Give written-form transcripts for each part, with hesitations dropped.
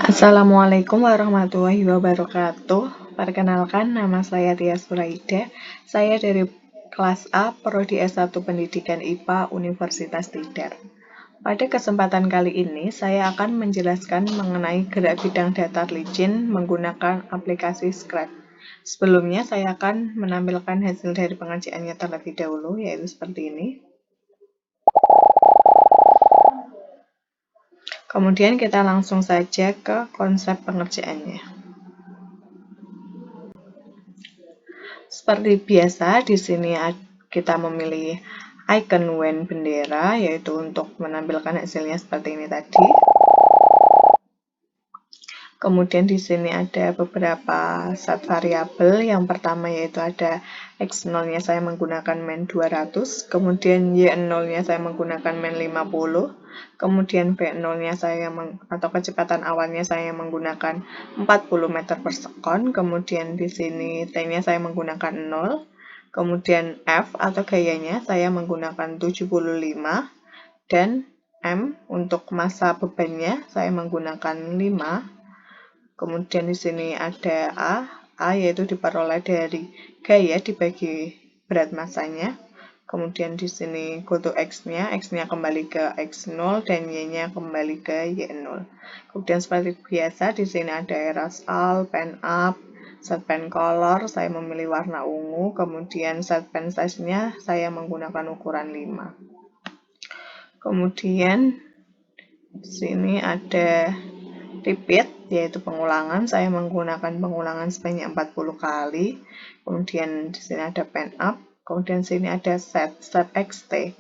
Assalamualaikum warahmatullahi wabarakatuh. Perkenalkan, nama saya Tia Suraida. Saya dari kelas A, Prodi S1 Pendidikan IPA Universitas Tidar. Pada kesempatan kali ini, saya akan menjelaskan mengenai gerak bidang datar licin menggunakan aplikasi Scratch. Sebelumnya, saya akan menampilkan hasil dari pengerjaannya terlebih dahulu, yaitu seperti ini. Kemudian kita langsung saja ke konsep pengerjaannya. Seperti biasa, di sini kita memilih icon WAN bendera, yaitu untuk menampilkan hasilnya seperti ini tadi. Kemudian di sini ada beberapa set variabel. Yang pertama yaitu ada X0-nya saya menggunakan main 200, kemudian Y0-nya saya menggunakan main 50, kemudian V0-nya saya atau kecepatan awalnya saya menggunakan 40 meter per sekon, kemudian di sini T-nya saya menggunakan 0, kemudian F atau gayanya saya menggunakan 75, dan M untuk masa bebannya saya menggunakan 5. Kemudian di sini ada A yaitu diperoleh dari gaya dibagi berat masanya. Kemudian di sini go to X-nya kembali ke X0 dan Y-nya kembali ke Y0. Kemudian seperti biasa di sini ada erase all, pen up, set pen color, saya memilih warna ungu, kemudian set pen size-nya saya menggunakan ukuran 5. Kemudian di sini ada repeat, yaitu pengulangan. Saya menggunakan pengulangan sebanyak 40 kali. Kemudian di sini ada pen up. Kemudian di sini ada set xt,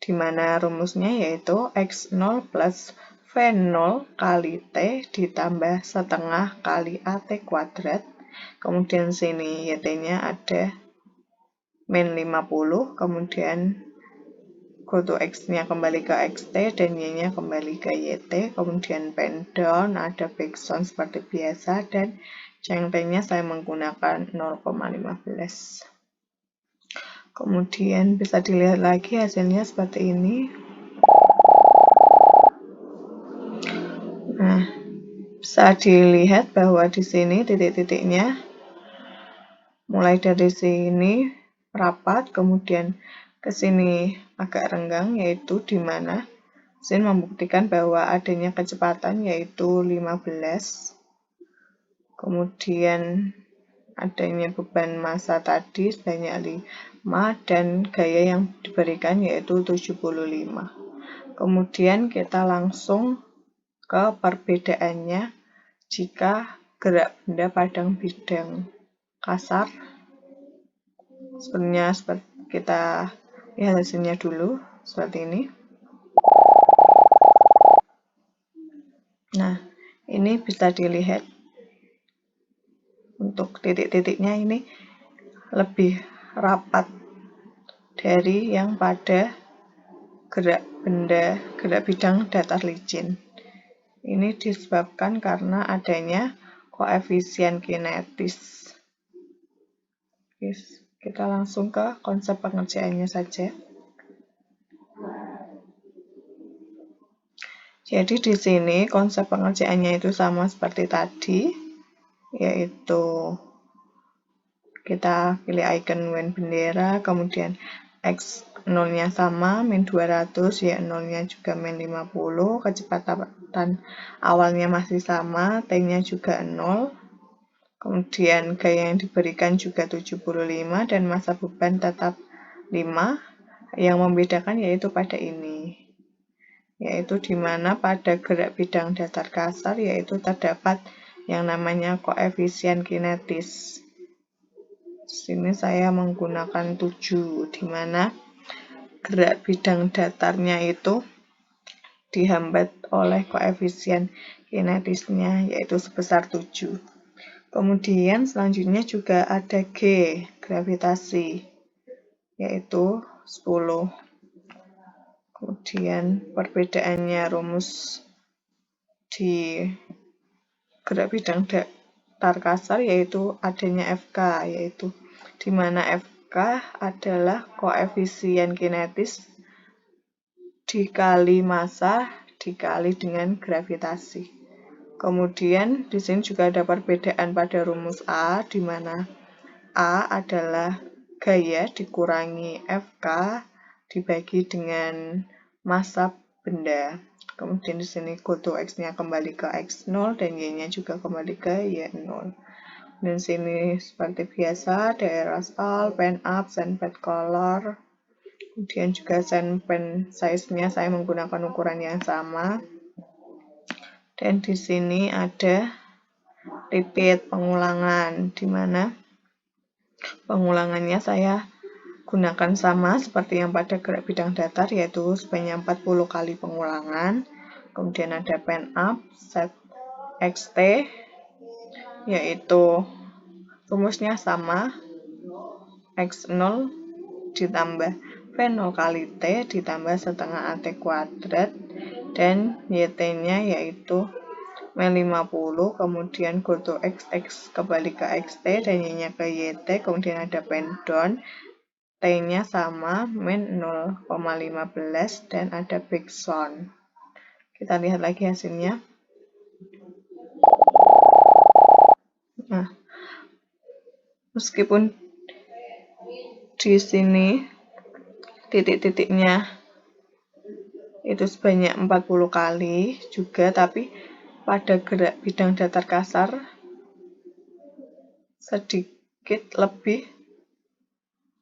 di mana rumusnya yaitu x0 plus v0 kali t ditambah setengah kali at kuadrat. Kemudian di sini yt-nya ada min 50, kemudian go to X-nya kembali ke XT dan Y-nya kembali ke YT. Kemudian pen down, ada background seperti biasa, dan cengkengnya saya menggunakan 0,15. Kemudian bisa dilihat lagi hasilnya seperti ini. Nah, bisa dilihat bahwa di sini titik-titiknya mulai dari sini rapat, kemudian ke sini agak renggang, yaitu di mana Sin membuktikan bahwa adanya kecepatan yaitu 15. Kemudian adanya beban massa tadi sebanyak 5 dan gaya yang diberikan yaitu 75. Kemudian kita langsung ke perbedaannya jika gerak benda pada bidang kasar. Sebenarnya kita lihat hasilnya dulu seperti ini. Nah, ini bisa dilihat untuk titik-titiknya ini lebih rapat dari yang pada gerak bidang datar licin. Ini disebabkan karena adanya koefisien kinetis. Kita langsung ke konsep pengerjaannya saja. Jadi di sini konsep pengerjaannya itu sama seperti tadi, yaitu kita pilih icon WAN bendera, kemudian X0-nya sama, min 200, Y0-nya juga min 50, kecepatan awalnya masih sama, T-nya juga 0, kemudian gaya yang diberikan juga 75, dan masa beban tetap 5. Yang membedakan yaitu pada ini, yaitu di mana pada gerak bidang datar kasar yaitu terdapat yang namanya koefisien kinetis. Di sini saya menggunakan 7, di mana gerak bidang datarnya itu dihambat oleh koefisien kinetisnya yaitu sebesar 7. Kemudian selanjutnya juga ada G, gravitasi, yaitu 10. Kemudian perbedaannya rumus di gerak bidang datar kasar yaitu adanya FK, yaitu di mana FK adalah koefisien kinetis dikali massa dikali dengan gravitasi. Kemudian di sini juga ada perbedaan pada rumus A, di mana A adalah gaya dikurangi Fk dibagi dengan massa benda. Kemudian di sini goto X-nya kembali ke X0 dan Y-nya juga kembali ke Y0. Dan sini seperti biasa daerah aerosol, pen up, sandpad color. Kemudian juga sandpen size-nya saya menggunakan ukuran yang sama. Dan di sini ada repeat pengulangan, di mana pengulangannya saya gunakan sama seperti yang pada gerak bidang datar, yaitu sebanyak 40 kali pengulangan. Kemudian ada pen up, set xt, yaitu rumusnya sama, x0 ditambah v0 kali t ditambah setengah at kuadrat, dan yt-nya yaitu V50, kemudian goto x kembali ke xt dan y-nya ke yt, kemudian ada pen down, t-nya sama, min 0,15 dan ada big sound. Kita lihat lagi hasilnya. Nah, meskipun di sini titik-titiknya itu sebanyak 40 kali juga, tapi pada gerak bidang datar kasar sedikit lebih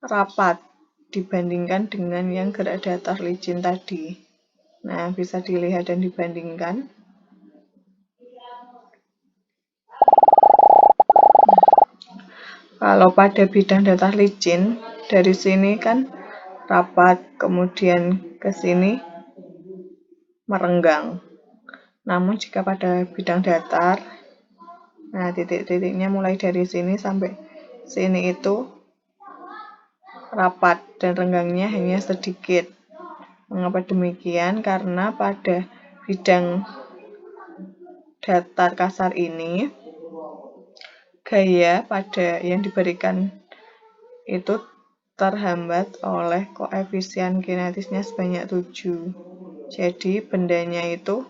rapat dibandingkan dengan yang gerak datar licin tadi. Nah, bisa dilihat dan dibandingkan. Kalau pada bidang datar licin, dari sini kan rapat, kemudian ke sini merenggang. Namun jika pada bidang datar, nah titik-titiknya mulai dari sini sampai sini itu rapat dan renggangnya hanya sedikit. Mengapa demikian? Karena pada bidang datar kasar ini, gaya pada yang diberikan itu terhambat oleh koefisien kinetisnya sebanyak 7. Jadi bendanya itu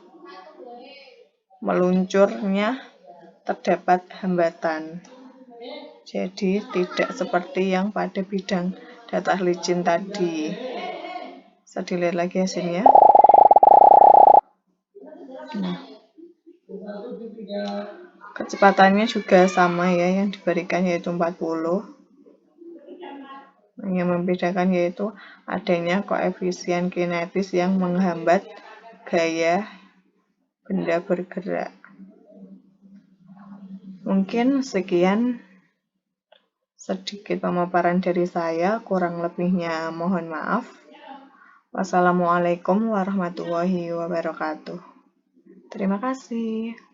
meluncurnya terdapat hambatan. Jadi tidak seperti yang pada bidang datar licin tadi. Bisa dilihat lagi hasilnya. Nah, kecepatannya juga sama ya, yang diberikan yaitu 40. Yang membedakan yaitu adanya koefisien kinetis yang menghambat gaya benda bergerak. Mungkin sekian sedikit pemaparan dari saya, kurang lebihnya mohon maaf. Wassalamualaikum warahmatullahi wabarakatuh. Terima kasih.